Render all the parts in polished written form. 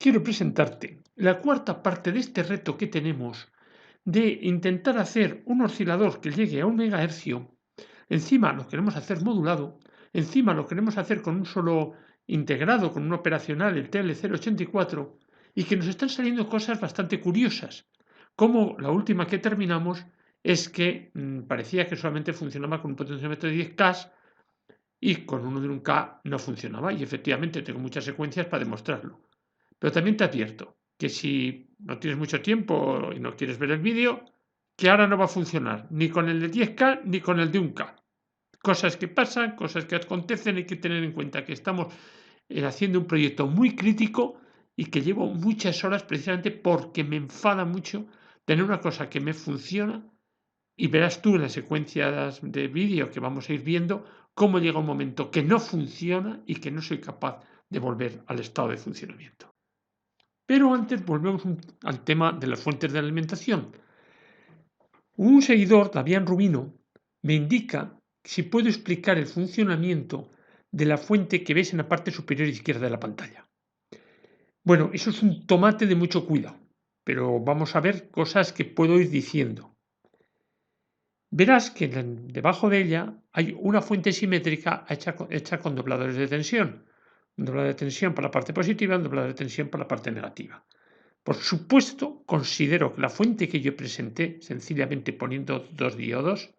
quiero presentarte la cuarta parte de este reto que tenemos de intentar hacer un oscilador que llegue a 1 MHz. Encima lo queremos hacer modulado, encima lo queremos hacer con un solo integrado, con un operacional, el TL084, y que nos están saliendo cosas bastante curiosas, como la última que terminamos es que parecía que solamente funcionaba con un potenciómetro de 10K y con uno de 1K no funcionaba, y efectivamente tengo muchas secuencias para demostrarlo. Pero también te advierto que si no tienes mucho tiempo y no quieres ver el vídeo, que ahora no va a funcionar ni con el de 10K ni con el de 1K. Cosas que pasan, cosas que acontecen, hay que tener en cuenta que estamos haciendo un proyecto muy crítico y que llevo muchas horas precisamente porque me enfada mucho tener una cosa que me funciona y verás tú en las secuencias de vídeo que vamos a ir viendo cómo llega un momento que no funciona y que no soy capaz de volver al estado de funcionamiento. Pero antes volvemos al tema de las fuentes de alimentación. Un seguidor, Davián Rubino, me indica si puedo explicar el funcionamiento de la fuente que ves en la parte superior izquierda de la pantalla. Bueno, eso es un tomate de mucho cuidado, pero vamos a ver cosas que puedo ir diciendo. Verás que debajo de ella hay una fuente simétrica hecha con dobladores de tensión. Un doblador de tensión para la parte positiva y un doblador de tensión para la parte negativa. Por supuesto, considero que la fuente que yo presenté, sencillamente poniendo dos diodos,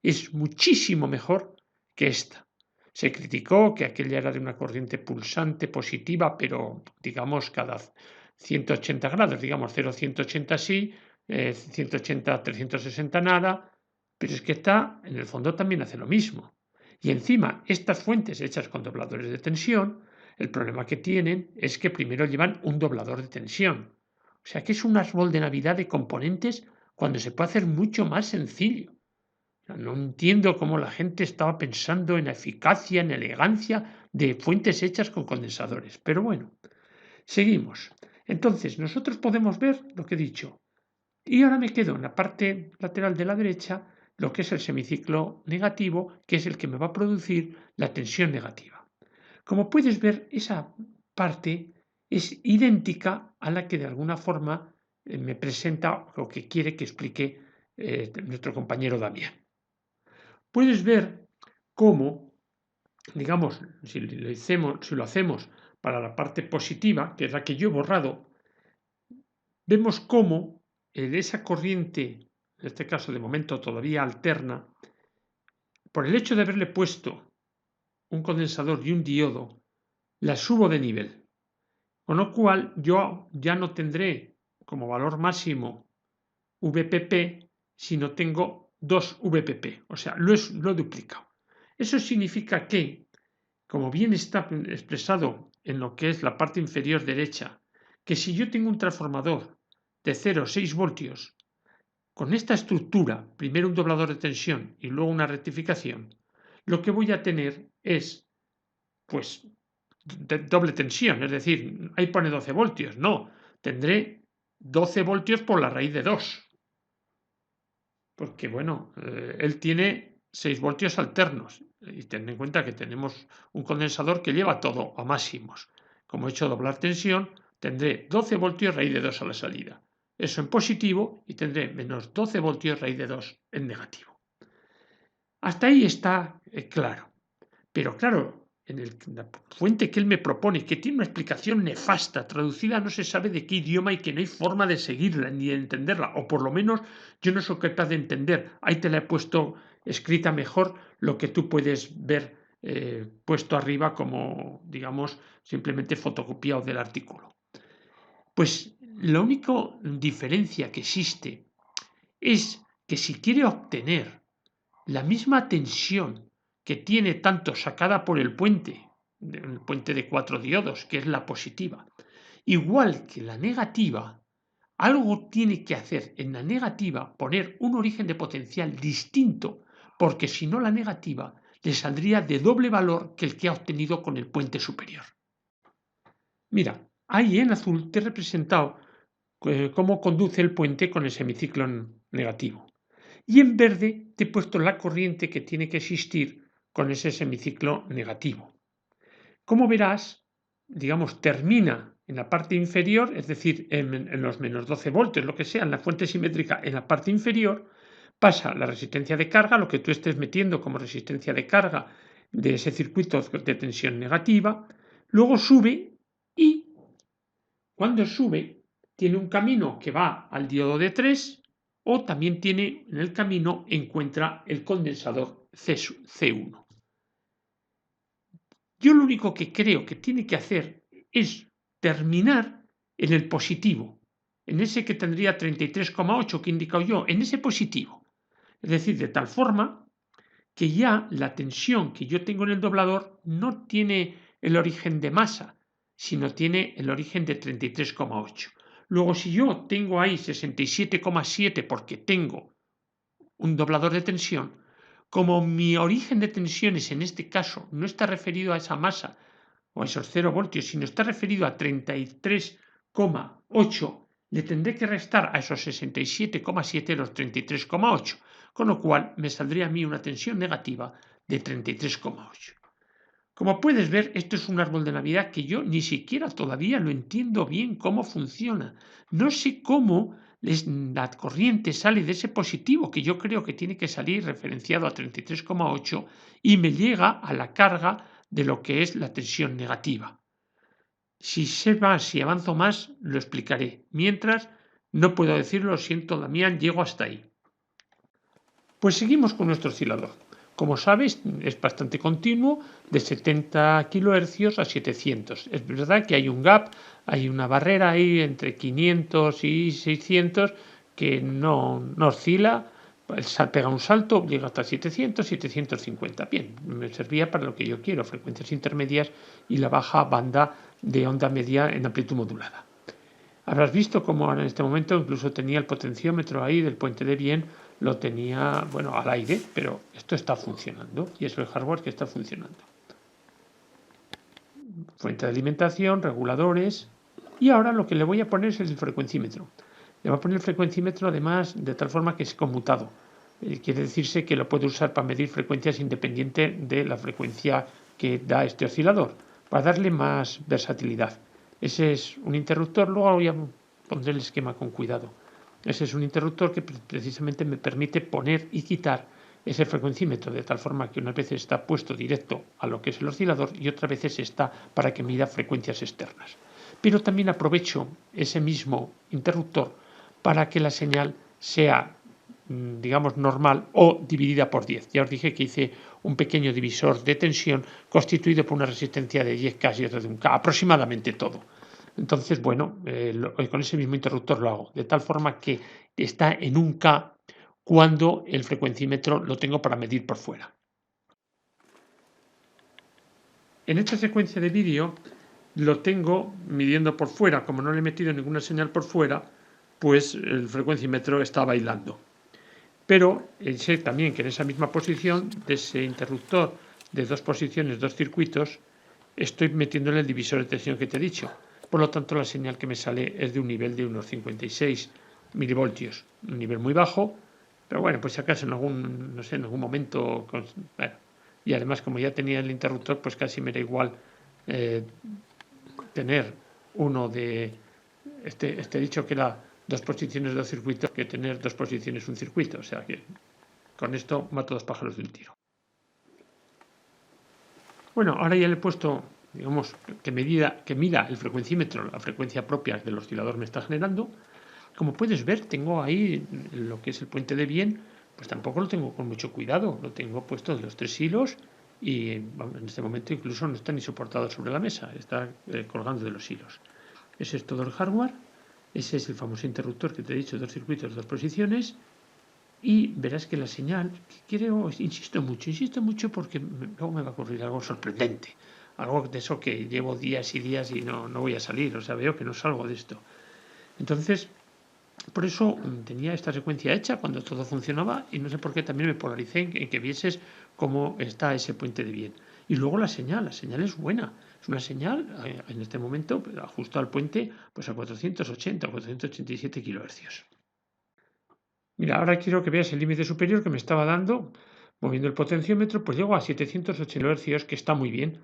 es muchísimo mejor que esta. Se criticó que aquella era de una corriente pulsante positiva, pero digamos cada 180 grados, digamos 0,180 sí, 180, 360 nada, pero es que esta en el fondo también hace lo mismo. Y encima, estas fuentes hechas con dobladores de tensión, el problema que tienen es que primero llevan un doblador de tensión. O sea que es un árbol de Navidad de componentes cuando se puede hacer mucho más sencillo. No entiendo cómo la gente estaba pensando en la eficacia, en elegancia de fuentes hechas con condensadores. Pero bueno, seguimos. Entonces, nosotros podemos ver lo que he dicho. Y ahora me quedo en la parte lateral de la derecha lo que es el semiciclo negativo, que es el que me va a producir la tensión negativa. Como puedes ver, esa parte es idéntica a la que de alguna forma me presenta o que quiere que explique nuestro compañero Damián. Puedes ver cómo, digamos, si lo hacemos para la parte positiva, que es la que yo he borrado, vemos cómo esa corriente, en este caso de momento todavía alterna, por el hecho de haberle puesto un condensador y un diodo, la subo de nivel. Con lo cual yo ya no tendré como valor máximo VPP, sino tengo 2 VPP, o sea, lo he duplicado. Eso significa que, como bien está expresado en lo que es la parte inferior derecha, que si yo tengo un transformador de 0 a 6 voltios, con esta estructura, primero un doblador de tensión y luego una rectificación, lo que voy a tener es, pues, doble tensión, es decir, ahí pone 12 voltios, no, tendré 12 voltios por la raíz de 2, porque bueno, él tiene 6 voltios alternos y ten en cuenta que tenemos un condensador que lleva todo a máximos. Como he hecho doblar tensión, tendré 12 voltios raíz de 2 a la salida. Eso en positivo y tendré menos 12 voltios raíz de 2 en negativo. Hasta ahí está claro. Pero claro, en la fuente que él me propone, que tiene una explicación nefasta, traducida no se sabe de qué idioma y que no hay forma de seguirla ni de entenderla, o por lo menos yo no soy capaz de entender. Ahí te la he puesto escrita mejor, lo que tú puedes ver puesto arriba como, digamos, simplemente fotocopiado del artículo. Pues la única diferencia que existe es que si quiere obtener la misma tensión que tiene tanto sacada por el puente de 4 diodos, que es la positiva, igual que la negativa, algo tiene que hacer en la negativa, poner un origen de potencial distinto, porque si no la negativa le saldría de doble valor que el que ha obtenido con el puente superior. Mira, ahí en azul te he representado cómo conduce el puente con el semiciclo negativo. Y en verde te he puesto la corriente que tiene que existir con ese semiciclo negativo. Como verás, digamos, termina en la parte inferior, es decir, en los menos 12 voltios, lo que sea, en la fuente simétrica en la parte inferior, pasa la resistencia de carga, lo que tú estés metiendo como resistencia de carga de ese circuito de tensión negativa, luego sube y cuando sube tiene un camino que va al diodo de 3 o también tiene en el camino encuentra el condensador C1. Yo lo único que creo que tiene que hacer es terminar en el positivo, en ese que tendría 33,8 que he indicado yo, en ese positivo. Es decir, de tal forma que ya la tensión que yo tengo en el doblador no tiene el origen de masa, sino tiene el origen de 33,8. Luego, si yo tengo ahí 67,7 porque tengo un doblador de tensión, como mi origen de tensiones en este caso no está referido a esa masa o a esos 0 voltios, sino está referido a 33,8, le tendré que restar a esos 67,7 los 33,8, con lo cual me saldría a mí una tensión negativa de 33,8. Como puedes ver, esto es un árbol de Navidad que yo ni siquiera todavía lo entiendo bien cómo funciona. No sé cómo la corriente sale de ese positivo que yo creo que tiene que salir referenciado a 33,8 y me llega a la carga de lo que es la tensión negativa. Si sé más, si avanzo más, lo explicaré. Mientras, no puedo decirlo, lo siento, Damián, llego hasta ahí. Pues seguimos con nuestro oscilador. Como sabes, es bastante continuo, de 70 kHz a 700. Es verdad que hay un gap, hay una barrera ahí entre 500 y 600 que no oscila, pega un salto, llega hasta 700, 750. Bien, me servía para lo que yo quiero, frecuencias intermedias y la baja banda de onda media en amplitud modulada. Habrás visto cómo en este momento incluso tenía el potenciómetro ahí del puente de bien, lo tenía, bueno, al aire, pero esto está funcionando y es el hardware que está funcionando. Fuente de alimentación, reguladores y ahora lo que le voy a poner es el frecuencímetro. Le voy a poner el frecuencímetro además de tal forma que es conmutado. Quiere decirse que lo puede usar para medir frecuencias independiente de la frecuencia que da este oscilador, para darle más versatilidad. Ese es un interruptor, luego voy a poner el esquema con cuidado. Ese es un interruptor que precisamente me permite poner y quitar ese frecuencímetro, de tal forma que unas veces está puesto directo a lo que es el oscilador y otras veces está para que mida frecuencias externas. Pero también aprovecho ese mismo interruptor para que la señal sea, digamos, normal o dividida por 10. Ya os dije que hice un pequeño divisor de tensión constituido por una resistencia de 10K y otra de 1K, aproximadamente todo. Entonces, bueno, con ese mismo interruptor lo hago, de tal forma que está en 1K cuando el frecuencímetro lo tengo para medir por fuera. En esta secuencia de vídeo lo tengo midiendo por fuera, como no le he metido ninguna señal por fuera, pues el frecuencímetro está bailando. Pero sé también que en esa misma posición de ese interruptor de dos posiciones, dos circuitos, estoy metiéndole el divisor de tensión que te he dicho. Por lo tanto, la señal que me sale es de un nivel de unos 56 milivoltios, un nivel muy bajo, pero bueno, pues si acaso en algún, no sé, en algún momento, bueno, y además como ya tenía el interruptor, pues casi me era igual tener uno de, este dicho que era dos posiciones de dos circuitos que tener dos posiciones un circuito, o sea que con esto mato dos pájaros de un tiro. Bueno, ahora ya le he puesto, digamos, que mida el frecuencímetro, la frecuencia propia del oscilador me está generando. Como puedes ver, tengo ahí lo que es el puente de bien, pues tampoco lo tengo con mucho cuidado, lo tengo puesto de los 3 hilos y en este momento incluso no está ni soportado sobre la mesa, está colgando de los hilos. Ese es todo el hardware, ese es el famoso interruptor que te he dicho, dos circuitos, dos posiciones, y verás que la señal, que creo, insisto mucho porque luego me va a ocurrir algo sorprendente, algo de eso que llevo días y días y no voy a salir, o sea, veo que no salgo de esto. Entonces, por eso tenía esta secuencia hecha cuando todo funcionaba y no sé por qué también me polaricé en que vieses cómo está ese puente de bien. Y luego la señal es buena. Es una señal, en este momento, ajustado al puente, pues a 480 o 487 kHz. Mira, ahora quiero que veas el límite superior que me estaba dando, moviendo el potenciómetro, pues llego a 780 kHz, que está muy bien.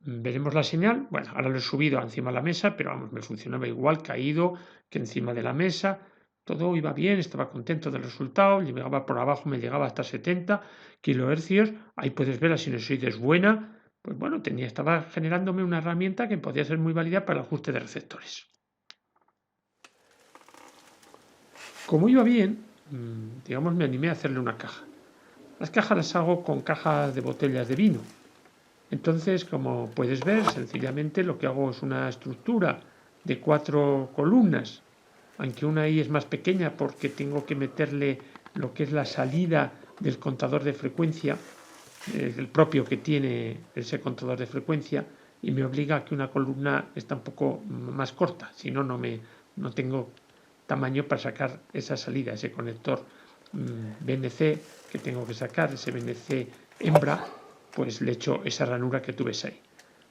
Veremos la señal. Bueno, ahora lo he subido encima de la mesa, pero vamos, me funcionaba igual, caído que encima de la mesa. Todo iba bien, estaba contento del resultado. Llegaba por abajo, me llegaba hasta 70 kilohercios. Ahí puedes ver la sinusoide es buena. Pues bueno, estaba generándome una herramienta que podía ser muy válida para el ajuste de receptores. Como iba bien, digamos, me animé a hacerle una caja. Las cajas las hago con cajas de botellas de vino. Entonces, como puedes ver, sencillamente lo que hago es una estructura de 4 columnas, aunque una ahí es más pequeña porque tengo que meterle lo que es la salida del contador de frecuencia, el propio que tiene ese contador de frecuencia, y me obliga a que una columna está un poco más corta, si no, no tengo tamaño para sacar esa salida, ese conector BNC que tengo que sacar, ese BNC hembra, pues le echo esa ranura que tú ves ahí.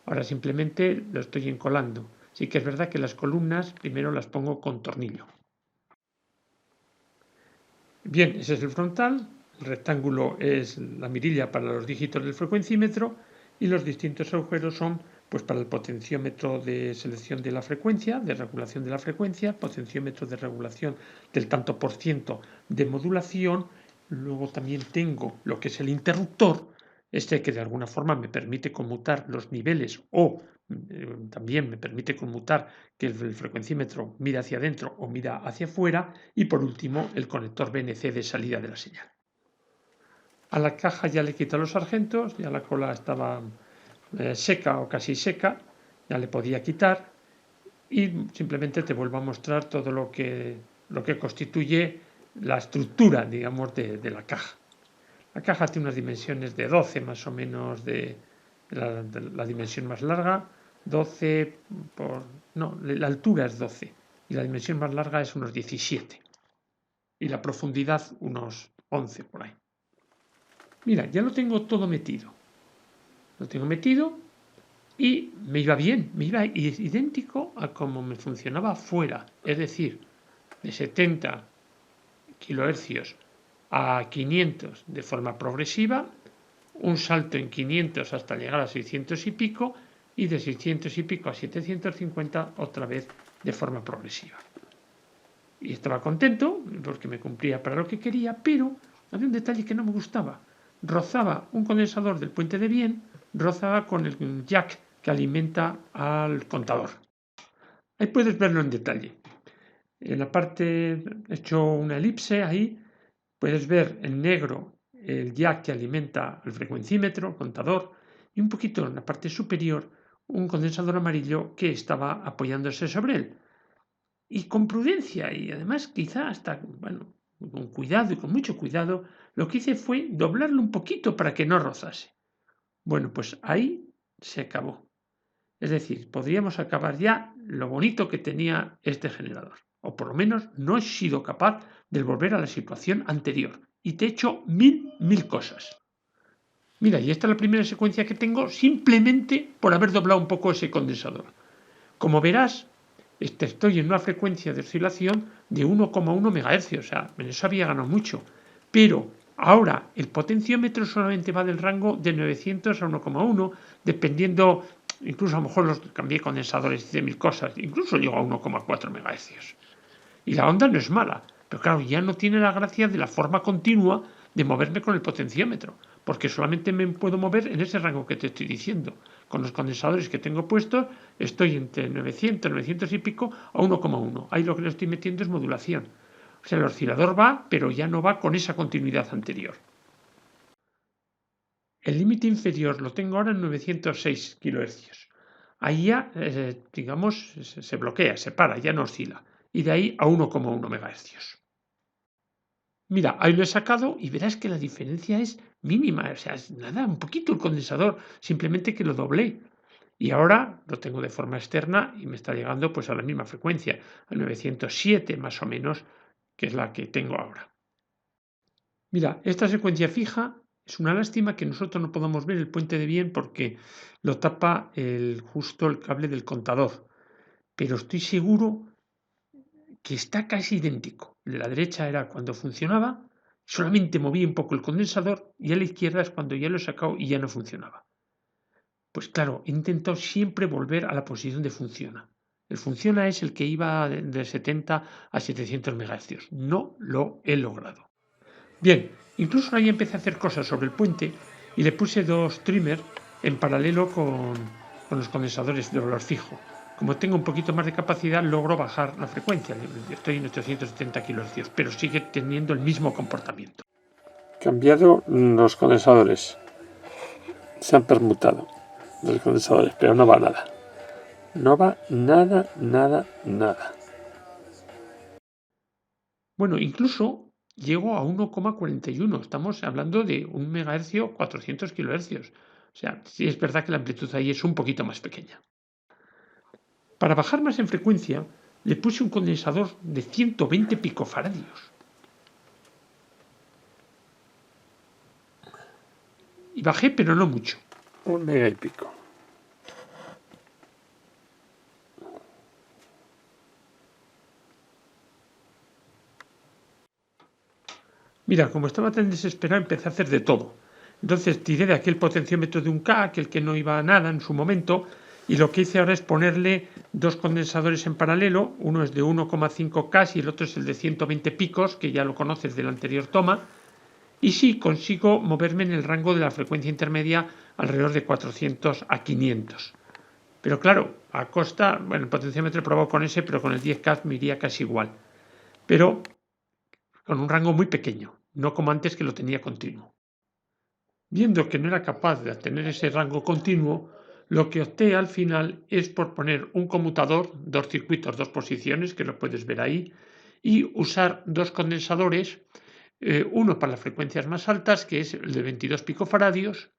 Ahora simplemente lo estoy encolando. Sí que es verdad que las columnas primero las pongo con tornillo. Bien, ese es el frontal, el rectángulo es la mirilla para los dígitos del frecuencímetro y los distintos agujeros son pues para el potenciómetro de selección de la frecuencia, de regulación de la frecuencia, potenciómetro de regulación del tanto por ciento de modulación. Luego también tengo lo que es el interruptor, este que de alguna forma me permite conmutar los niveles o también me permite conmutar que el frecuencímetro mira hacia adentro o mira hacia afuera, y por último el conector BNC de salida de la señal. A la caja ya le quito los sargentos, ya la cola estaba seca o casi seca, ya le podía quitar y simplemente te vuelvo a mostrar todo lo que constituye la estructura, digamos, de la caja. La caja tiene unas dimensiones de 12 más o menos de la dimensión más larga, 12 por... no, la altura es 12 y la dimensión más larga es unos 17 y la profundidad unos 11 por ahí. Mira, ya lo tengo todo metido. Lo tengo metido y me iba bien, me iba idéntico a como me funcionaba fuera, es decir, de 70 kilohercios a 500 de forma progresiva, un salto en 500 hasta llegar a 600 y pico, y de 600 y pico a 750 otra vez de forma progresiva. Y estaba contento porque me cumplía para lo que quería, pero había un detalle que no me gustaba. Rozaba un condensador del puente de bien, rozaba con el jack que alimenta al contador. Ahí puedes verlo en detalle. En la parte, he hecho una elipse ahí, puedes ver en negro el jack que alimenta el frecuencímetro, el contador, y un poquito en la parte superior un condensador amarillo que estaba apoyándose sobre él. Y con prudencia, y además quizá hasta, bueno, con cuidado y con mucho cuidado, lo que hice fue doblarlo un poquito para que no rozase. Bueno, pues ahí se acabó. Es decir, podríamos acabar ya lo bonito que tenía este generador. O por lo menos no he sido capaz de volver a la situación anterior. Y te he hecho mil cosas. Mira, y esta es la primera secuencia que tengo simplemente por haber doblado un poco ese condensador. Como verás, estoy en una frecuencia de oscilación de 1,1 MHz. O sea, en eso había ganado mucho. Pero ahora el potenciómetro solamente va del rango de 900 a 1,1, dependiendo. Incluso a lo mejor los cambié condensadores, hice mil cosas, incluso llegó a 1,4 MHz. Y la onda no es mala, pero claro, ya no tiene la gracia de la forma continua de moverme con el potenciómetro, porque solamente me puedo mover en ese rango que te estoy diciendo. Con los condensadores que tengo puestos, estoy entre 900, 900 y pico a 1,1. Ahí lo que le estoy metiendo es modulación. O sea, el oscilador va, pero ya no va con esa continuidad anterior. El límite inferior lo tengo ahora en 906 kHz. Ahí ya, digamos, se bloquea, se para, ya no oscila. Y de ahí a 1,1 MHz. Mira, ahí lo he sacado y verás que la diferencia es mínima. O sea, es nada, un poquito el condensador, simplemente que lo doblé. Y ahora lo tengo de forma externa y me está llegando pues a la misma frecuencia, a 907 más o menos, que es la que tengo ahora. Mira, esta secuencia fija es una lástima que nosotros no podamos ver el puente de bien porque lo tapa justo el cable del contador, pero estoy seguro que está casi idéntico. El de la derecha era cuando funcionaba, solamente movía un poco el condensador, y a la izquierda es cuando ya lo he sacado y ya no funcionaba. Pues claro, he intentado siempre volver a la posición de funciona. El funciona es el que iba de 70 a 700 MHz. No lo he logrado. Bien, incluso ahí empecé a hacer cosas sobre el puente y le puse dos trimmers en paralelo con los condensadores de valor fijo. Como tengo un poquito más de capacidad, logro bajar la frecuencia. Estoy en 870 kHz, pero sigue teniendo el mismo comportamiento. Cambiado los condensadores. Se han permutado los condensadores, pero no va nada. No va nada, nada, nada. Bueno, incluso llego a 1,41. Estamos hablando de 1 MHz, 400 kHz. O sea, sí es verdad que la amplitud ahí es un poquito más pequeña. Para bajar más en frecuencia, le puse un condensador de 120 picofaradios. Y bajé, pero no mucho. 1 mega y pico. Mira, como estaba tan desesperado, empecé a hacer de todo. Entonces tiré de aquel potenciómetro de 1K, aquel que no iba a nada en su momento, y lo que hice ahora es ponerle dos condensadores en paralelo. Uno es de 1,5K y el otro es el de 120 picos, que ya lo conoces de la anterior toma. Y sí consigo moverme en el rango de la frecuencia intermedia alrededor de 400 a 500. Pero claro, a costa, bueno, el potenciómetro he probado con ese, pero con el 10K me iría casi igual. Pero con un rango muy pequeño, no como antes que lo tenía continuo. Viendo que no era capaz de tener ese rango continuo, lo que opté al final es por poner un conmutador, dos circuitos, dos posiciones, que lo puedes ver ahí, y usar dos condensadores, uno para las frecuencias más altas, que es el de 22 picofaradios,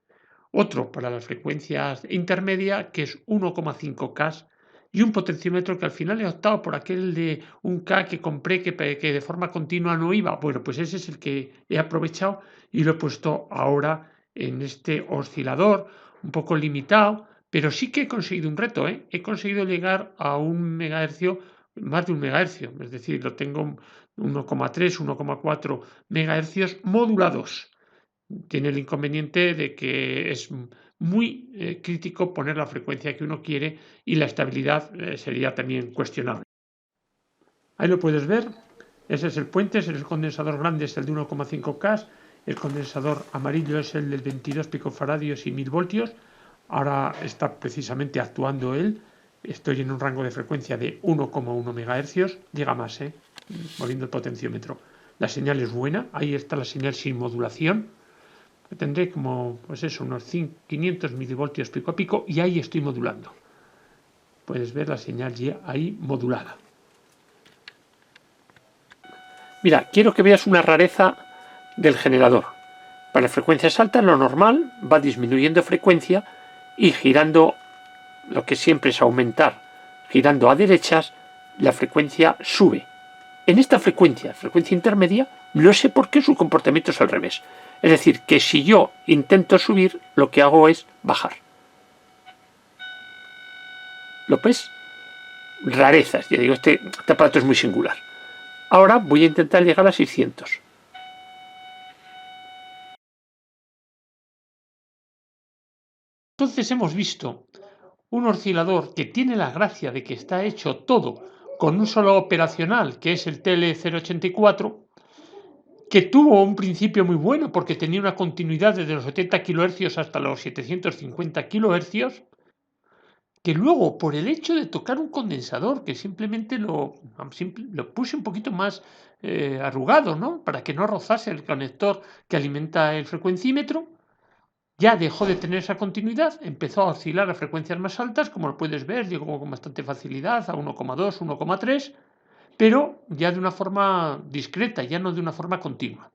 otro para las frecuencias intermedia, que es 1,5K, y un potenciómetro que al final he optado por aquel de 1K que compré que de forma continua no iba. Bueno, pues ese es el que he aprovechado y lo he puesto ahora en este oscilador, un poco limitado, pero sí que he conseguido un reto, ¿eh? He conseguido llegar a 1 MHz, más de 1 MHz, es decir, lo tengo 1,3, 1,4 MHz modulados. Tiene el inconveniente de que es muy crítico poner la frecuencia que uno quiere y la estabilidad sería también cuestionable. Ahí lo puedes ver, ese es el puente, es el condensador grande, es el de 1,5K, el condensador amarillo es el de 22 picofaradios y 1000 voltios, ahora está precisamente actuando él, estoy en un rango de frecuencia de 1,1 MHz, llega más, moviendo el potenciómetro. La señal es buena, ahí está la señal sin modulación, tendré como, pues eso, unos 500 milivoltios pico a pico y ahí estoy modulando. Puedes ver la señal ya ahí modulada. Mira, quiero que veas una rareza del generador. Para frecuencias altas lo normal va disminuyendo frecuencia y girando, lo que siempre es aumentar, girando a derechas, la frecuencia sube. En esta frecuencia intermedia, no sé por qué su comportamiento es al revés. Es decir, que si yo intento subir, lo que hago es bajar. ¿Lo ves? Rarezas, ya digo, este aparato es muy singular. Ahora voy a intentar llegar a 600. Entonces hemos visto un oscilador que tiene la gracia de que está hecho todo con un solo operacional, que es el TL084, que tuvo un principio muy bueno porque tenía una continuidad desde los 70 kHz hasta los 750 kHz, que luego, por el hecho de tocar un condensador, que simplemente lo puse un poquito más arrugado, ¿no? Para que no rozase el conector que alimenta el frecuencímetro, ya dejó de tener esa continuidad, empezó a oscilar a frecuencias más altas, como lo puedes ver, llegó con bastante facilidad a 1,2, 1,3, pero ya de una forma discreta, ya no de una forma continua.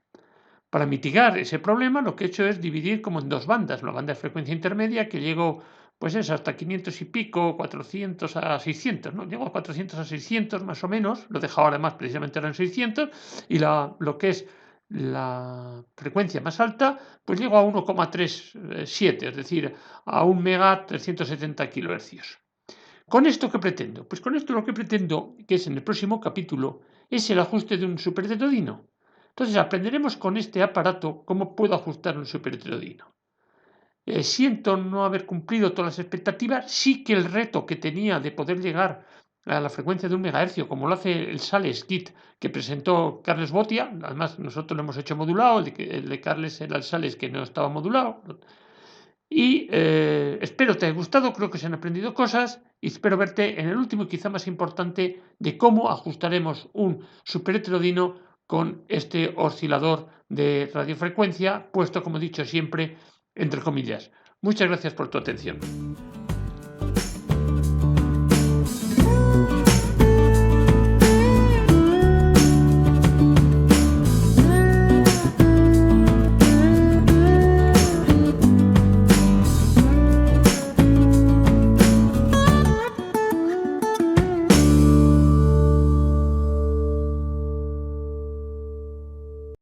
Para mitigar ese problema, lo que he hecho es dividir como en dos bandas. La banda de frecuencia intermedia, que llego pues es hasta 500 y pico, 400 a 600, ¿no? Llego a 400 a 600 más o menos, lo he dejado además precisamente ahora en 600, y lo que es la frecuencia más alta, pues llego a 1,37, es decir, a 1 mega 370 kilohercios. ¿Con esto qué pretendo? Pues con esto lo que pretendo, que es en el próximo capítulo, es el ajuste de un superheterodino. Entonces aprenderemos con este aparato cómo puedo ajustar un superheterodino. Siento no haber cumplido todas las expectativas. Sí que el reto que tenía de poder llegar a la frecuencia de 1 MHz, como lo hace el Sales Kit que presentó Carles Botia, además nosotros lo hemos hecho modulado, el de Carles era el Sales que no estaba modulado. Y espero te haya gustado, creo que se han aprendido cosas y espero verte en el último y quizá más importante de cómo ajustaremos un superheterodino con este oscilador de radiofrecuencia, puesto, como he dicho siempre, entre comillas. Muchas gracias por tu atención.